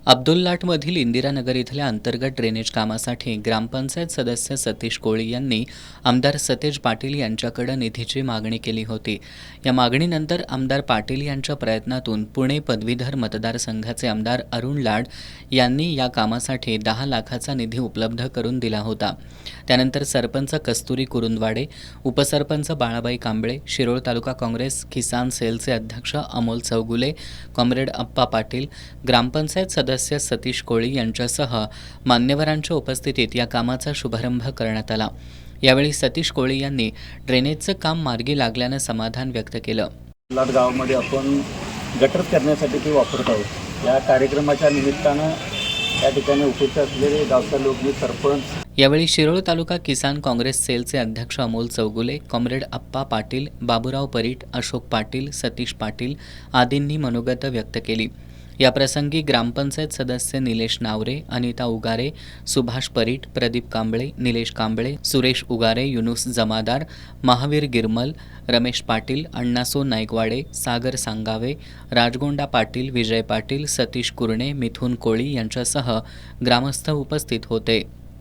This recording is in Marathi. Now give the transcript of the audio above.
अब्दुल्लाटमधील इंदिरानगर इथल्या अंतर्गत ड्रेनेज कामासाठी ग्रामपंचायत सदस्य सतीश कोळी यांनी आमदार सतेज पाटील यांच्याकडे निधीची मागणी केली होती. या मागणीनंतर आमदार पाटील यांच्या प्रयत्नातून पुणे पदवीधर मतदारसंघाचे आमदार अरुण लाड यांनी या कामासाठी 10 लाखाचा निधी उपलब्ध करून दिला होता. त्यानंतर सरपंच कस्तुरी कुरुंदवाडे, उपसरपंच बाळाबाई कांबळे, शिरोळ तालुका काँग्रेस किसान सेलचे अध्यक्ष अमोल चौगुले, कॉम्रेड अप्पा पाटील, ग्रामपंचायत सदस्य सतीश कोळी यांच्यासह मान्यवरांच्या उपस्थितीत या कामाचा शुभारंभ करण्यात आला. यावेळी सतीश कोळी यांनी ड्रेनेजचं काम मार्गी लागल्यानं समाधान व्यक्त केलं. लाट गावामध्ये आपण गटर करण्यासाठी ते वापरत आहोत. या कार्यक्रमाच्या निमित्तानं या ठिकाणी उपस्थित असलेले गावचा लोकनी सरपंच. यावेळी शिरोळ तालुका किसान काँग्रेस सेलचे अध्यक्ष अमोल चौगुले, कॉम्रेड अप्पा पाटील, बाबूराव परीट, अशोक पाटील, सतीश पाटील आदींनी मनोगत व्यक्त केली. याप्रसंगी ग्रामपंचायत सदस्य निलेश नावरे, अनिता उगारे, सुभाष परीट, प्रदीप कांबळे, निलेश कांबळे, सुरेश उगारे, युनुस जमादार, महावीर गिरमल, रमेश पाटील, अण्णासो नाईकवाडे, सागर सांगावे, राजगोंडा पाटील, विजय पाटील, सतीश कुरणे, मिथुन कोळी यांच्यासह ग्रामस्थ उपस्थित होते.